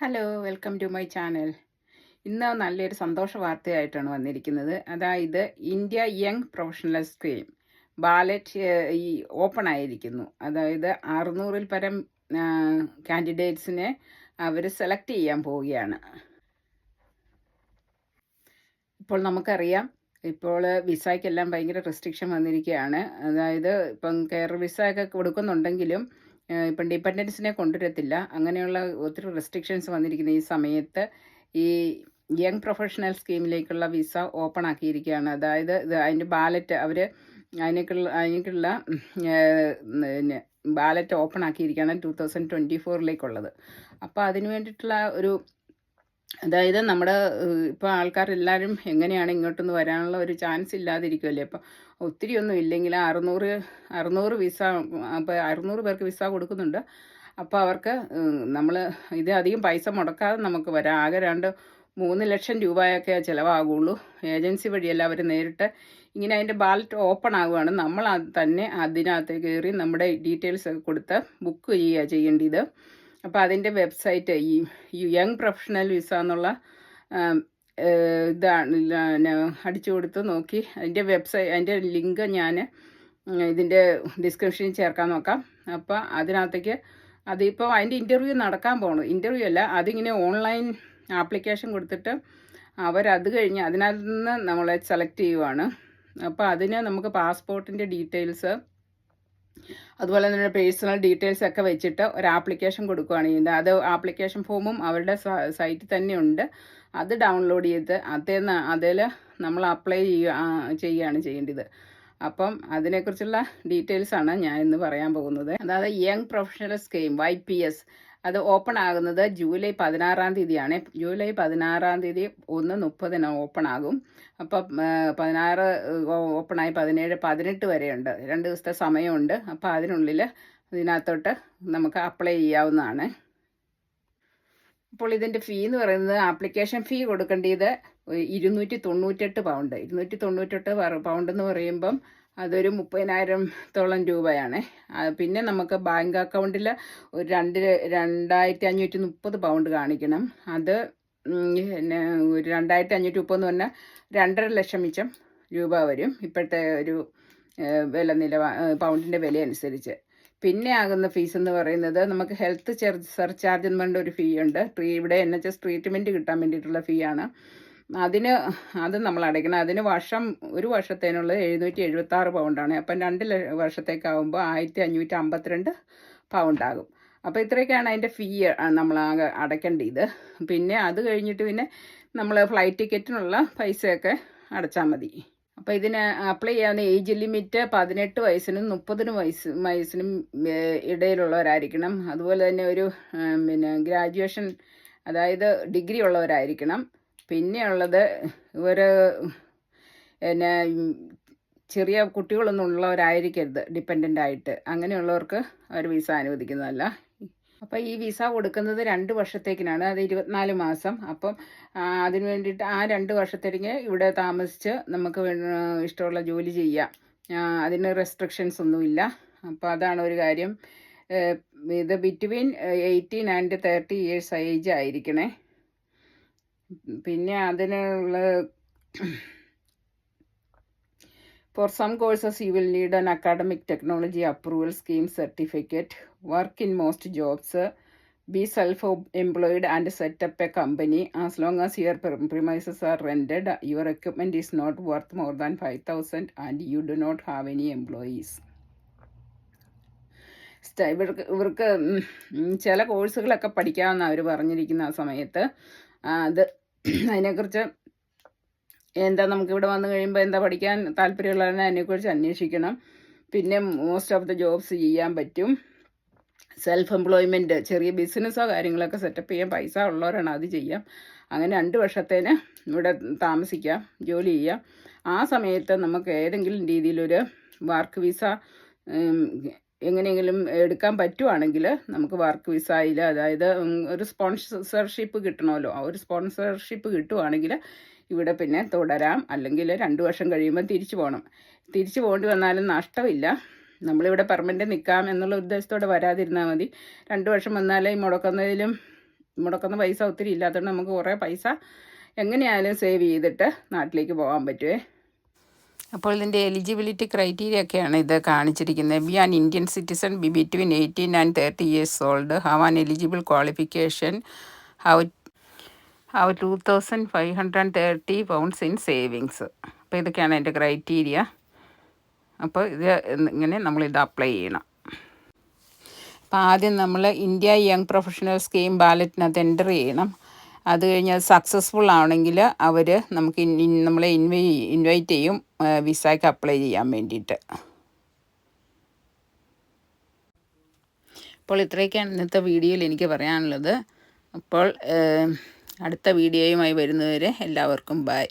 Hello, welcome to my channel. ഇന്ന് നല്ലൊരു സന്തോഷ വാർത്തയായിട്ടാണ് വന്നിരിക്കുന്നത്. അതായത് India young professional scheme ballot ഈ ഓപ്പൺ ആയിരിക്കുന്നു. അതായത് 600-ൽ പരം കാൻഡിഡേറ്റ്സിനെ അവർ സെലക്ട് ചെയ്യാൻ പോവുകയാണ്. ഇപ്പോൾ നമുക്കറിയാം, ഇപ്പോൾ വിസയ്ക്കെല്ലാം ഭയങ്കര റെസ്ട്രിക്ഷൻ വന്നിരിക്കുകയാണ്. അതായത് ഇപ്പം കേരള വിസ ഒക്കെ കൊടുക്കുന്നുണ്ടെങ്കിലും ഇപ്പം ഡിപ്പെൻഡൻസിനെ കൊണ്ടുവരത്തില്ല. അങ്ങനെയുള്ള ഒത്തിരി റെസ്ട്രിക്ഷൻസ് വന്നിരിക്കുന്ന ഈ സമയത്ത് ഈ യങ് പ്രൊഫഷണൽ സ്കീമിലേക്കുള്ള വിസ ഓപ്പൺ ആക്കിയിരിക്കുകയാണ്. അതായത് അതിൻ്റെ ബാലറ്റ് അവർ അതിനേക്കുള്ള പിന്നെ ബാലറ്റ് ഓപ്പൺ ആക്കിയിരിക്കുകയാണ് 2024 അപ്പോൾ അതിന് വേണ്ടിയിട്ടുള്ള ഒരു അതായത് നമ്മുടെ ഇപ്പോൾ ആൾക്കാരെല്ലാവരും എങ്ങനെയാണ് ഇങ്ങോട്ടൊന്ന് വരാനുള്ള ഒരു ചാൻസ് ഇല്ലാതിരിക്കുമല്ലേ. അപ്പോൾ ഒത്തിരി ഒന്നും ഇല്ലെങ്കിൽ 600 വിസ, അപ്പോൾ 600 പേർക്ക് വിസ കൊടുക്കുന്നുണ്ട്. അപ്പോൾ അവർക്ക് നമ്മൾ ഇത് അധികം പൈസ മുടക്കാതെ നമുക്ക് വരാം. ആകെ 3 ലക്ഷം രൂപയൊക്കെ ചിലവാകുള്ളൂ. ഏജൻസി വഴിയല്ല, അവർ നേരിട്ട് ഇങ്ങനെ അതിൻ്റെ ബാലറ്റ് ഓപ്പൺ ആകുകയാണ്. നമ്മൾ തന്നെ അതിനകത്ത് കയറി നമ്മുടെ ഡീറ്റെയിൽസ് ഒക്കെ കൊടുത്ത് ബുക്ക് ചെയ്യുക ചെയ്യേണ്ടത്. അപ്പോൾ അതിൻ്റെ വെബ്സൈറ്റ് ഈ യങ് പ്രൊഫഷണൽ വിസ എന്നുള്ള ഇതാണ് അടിച്ചു കൊടുത്ത് നോക്കി. അതിൻ്റെ ലിങ്ക് ഞാൻ ഇതിൻ്റെ ഡിസ്ക്രിപ്ഷനിൽ ചേർക്കാൻ നോക്കാം. അപ്പോൾ അതിനകത്തേക്ക് അതിപ്പോൾ അതിൻ്റെ ഇൻ്റർവ്യൂ നടക്കാൻ പോകണം. ഇൻ്റർവ്യൂ അല്ല, അതിങ്ങനെ ഓൺലൈൻ ആപ്ലിക്കേഷൻ കൊടുത്തിട്ട് അവരത് കഴിഞ്ഞ് അതിനകത്ത് നിന്ന് നമ്മളെ സെലക്ട് ചെയ്യുവാണ്. അപ്പോൾ അതിന് നമുക്ക് പാസ്പോർട്ടിൻ്റെ ഡീറ്റെയിൽസ് അതുപോലെ തന്നെ പേഴ്സണൽ ഡീറ്റെയിൽസ് ഒക്കെ വെച്ചിട്ട് ഒരു ആപ്ലിക്കേഷൻ കൊടുക്കുകയാണ് ചെയ്യുന്നത്. അത് ആപ്ലിക്കേഷൻ ഫോമും അവരുടെ സൈറ്റിൽ തന്നെ ഉണ്ട്. അത് ഡൗൺലോഡ് ചെയ്ത് അതിൽ നമ്മൾ അപ്ലൈ ചെയ്യുകയാണ് ചെയ്യേണ്ടത്. അപ്പം അതിനെക്കുറിച്ചുള്ള ഡീറ്റെയിൽസാണ് ഞാൻ ഇന്ന് പറയാൻ പോകുന്നത്. അതായത് യങ് പ്രൊഫഷണൽ സ്കീം YPS അത് ഓപ്പൺ ആകുന്നത് ജൂലൈ 16 ജൂലൈ 16 1:30 ഓപ്പൺ ആകും. അപ്പം 16 ഓപ്പണായി 17, 18 വരെയുണ്ട്. 2 ദിവസത്തെ സമയമുണ്ട്. അപ്പോൾ അതിനുള്ളിൽ ഇതിനകത്തോട്ട് നമുക്ക് അപ്ലൈ ചെയ്യാവുന്നതാണ്. അപ്പോൾ ഇതിൻ്റെ ഫീ എന്ന് പറയുന്നത്, ആപ്ലിക്കേഷൻ ഫീ കൊടുക്കേണ്ടത് 298 പൗണ്ട്. 298 പൗണ്ട് എന്ന് പറയുമ്പം അതൊരു 30,000-ഓളം രൂപയാണ്. പിന്നെ നമുക്ക് ബാങ്ക് അക്കൗണ്ടിൽ ഒരു 2,530 പൗണ്ട് കാണിക്കണം. അത് പിന്നെ ഒരു 2,530 എന്ന് പറഞ്ഞാൽ 2.5 ലക്ഷം മിച്ചം രൂപ വരും ഇപ്പോഴത്തെ ഒരു പൗണ്ടിൻ്റെ വില അനുസരിച്ച്. പിന്നെ ആകുന്ന ഫീസ് എന്ന് പറയുന്നത്, നമുക്ക് ഹെൽത്ത് സർചാർജ് എന്ന് പറഞ്ഞ ഒരു ഫീ ഉണ്ട്. ഇവിടെ NHS ട്രീറ്റ്മെൻറ്റ് കിട്ടാൻ വേണ്ടിയിട്ടുള്ള ഫീ ആണ്. അത് നമ്മൾ അടയ്ക്കണം. അതിന് ഒരു വർഷത്തേനുള്ളത് 776 പൗണ്ടാണ്. അപ്പം 2 വർഷത്തേക്കാവുമ്പോൾ 1,552 പൗണ്ടാകും. അപ്പോൾ ഇത്രയൊക്കെയാണ് അതിൻ്റെ ഫീ നമ്മളാകെ അടയ്ക്കേണ്ടത്. പിന്നെ അത് കഴിഞ്ഞിട്ട് പിന്നെ നമ്മൾ ഫ്ലൈറ്റ് ടിക്കറ്റിനുള്ള പൈസയൊക്കെ അടച്ചാൽ മതി. അപ്പോൾ ഇതിന് അപ്ലൈ ചെയ്യാവുന്ന ഏജ് ലിമിറ്റ് 18 വയസ്സിനും 30 വയസ്സിനും ഇടയിലുള്ളവരായിരിക്കണം. അതുപോലെ തന്നെ ഒരു ഗ്രാജുവേഷൻ, അതായത് ഡിഗ്രി ഉള്ളവരായിരിക്കണം. പിന്നെ ഉള്ളത് ഒരു ചെറിയ കുട്ടികളൊന്നും ഉള്ളവരായിരിക്കരുത് ഡിപ്പെൻഡൻ്റ് ആയിട്ട്. അങ്ങനെയുള്ളവർക്ക് അവർ വിസ അനുവദിക്കുന്നതല്ല. അപ്പോൾ ഈ വിസ കൊടുക്കുന്നത് 2 വർഷത്തേക്കിനാണ്. അത് 24 മാസം. അപ്പം അതിന് വേണ്ടിയിട്ട് ആ 2 വർഷത്തേക്ക് ഇവിടെ താമസിച്ച് നമുക്ക് ഇഷ്ടമുള്ള ജോലി ചെയ്യാം. അതിന് റെസ്ട്രിക്ഷൻസ് ഒന്നുമില്ല. അപ്പോൾ അതാണ് ഒരു കാര്യം. ഇത് ബിറ്റ്വീൻ 18 and 30 years ഏജ് ആയിരിക്കണേ. പിന്നെ അതിനുള്ള For some courses, you will need an academic technology approval scheme certificate, work in most jobs, be self-employed and set up a company. As long as your premises are rented, your equipment is not worth more than 5,000 and you do not have any employees. ഇവർക്ക് ചില കോഴ്സുകളൊക്കെ പഠിക്കാമെന്നാണ് അവർ പറഞ്ഞിരിക്കുന്ന ആ സമയത്ത്. അതിനെക്കുറിച്ച് നമുക്കിവിടെ വന്നു കഴിയുമ്പോൾ എന്താ പഠിക്കാൻ താല്പര്യമുള്ളവരെ അതിനെക്കുറിച്ച് അന്വേഷിക്കണം. പിന്നെ മോസ്റ്റ് ഓഫ് ദ ജോബ്സ് ചെയ്യാൻ പറ്റും. സെൽഫ് എംപ്ലോയ്മെൻറ്റ്, ചെറിയ ബിസിനസ്സോ കാര്യങ്ങളൊക്കെ സെറ്റപ്പ് ചെയ്യാൻ പൈസ ഉള്ളവരാണ് അത് ചെയ്യാം. അങ്ങനെ 2 വർഷത്തേന് ഇവിടെ താമസിക്കാം, ജോലി ചെയ്യാം. ആ സമയത്ത് നമുക്ക് ഏതെങ്കിലും രീതിയിലൊരു വർക്ക് വിസ എങ്ങനെയെങ്കിലും എടുക്കാൻ പറ്റുവാണെങ്കിൽ നമുക്ക് വർക്ക് വിസയിൽ, അതായത് ഒരു സ്പോൺസർഷിപ്പ് കിട്ടണമല്ലോ, ആ ഒരു സ്പോൺസർഷിപ്പ് കിട്ടുവാണെങ്കിൽ ഇവിടെ പിന്നെ തുടരാം. അല്ലെങ്കിൽ 2 വർഷം കഴിയുമ്പോൾ തിരിച്ചു പോകേണ്ടി വന്നാലും നഷ്ടമില്ല. നമ്മളിവിടെ പെർമനൻ്റ് നിൽക്കാം എന്നുള്ള ഉദ്ദേശത്തോടെ വരാതിരുന്നാൽ മതി. 2 വർഷം വന്നാലേ മുടക്കുന്നതിലും മുടക്കുന്ന പൈസ ഒത്തിരി ഇല്ലാത്തതുകൊണ്ട് നമുക്ക് കുറേ പൈസ എങ്ങനെയായാലും സേവ് ചെയ്തിട്ട് നാട്ടിലേക്ക് പോകാൻ പറ്റുമേ. അപ്പോൾ ഇതിൻ്റെ എലിജിബിലിറ്റി ക്രൈറ്റീരിയ ഒക്കെയാണ് ഇത് കാണിച്ചിരിക്കുന്നത്. B an Indian citizen, B between 18 and 30 years old, have an eligible qualification, have 2530 pounds in savings. അപ്പോൾ ഇതൊക്കെയാണ് എൻ്റെ ക്രൈറ്റീരിയ. അപ്പോൾ ഇത് ഇങ്ങനെ നമ്മളിത് അപ്ലൈ ചെയ്യണം. അപ്പോൾ ആദ്യം നമ്മൾ ഇന്ത്യ യങ് പ്രൊഫഷണൽ സ്കീം ബാലറ്റിനകത്ത് എൻ്റർ ചെയ്യണം. അത് കഴിഞ്ഞ് സക്സസ്ഫുൾ ആണെങ്കിൽ അവർ നമുക്ക് നമ്മളെ ഇൻവൈറ്റ് ചെയ്യും വിസയ്ക്ക് അപ്ലൈ ചെയ്യാൻ വേണ്ടിയിട്ട്. അപ്പോൾ ഇത്രയൊക്കെയാണ് ഇന്നത്തെ വീഡിയോയിൽ എനിക്ക് പറയാനുള്ളത്. അപ്പോൾ അടുത്ത വീഡിയോയുമായി വരുന്നവരെ എല്ലാവർക്കും ബൈ.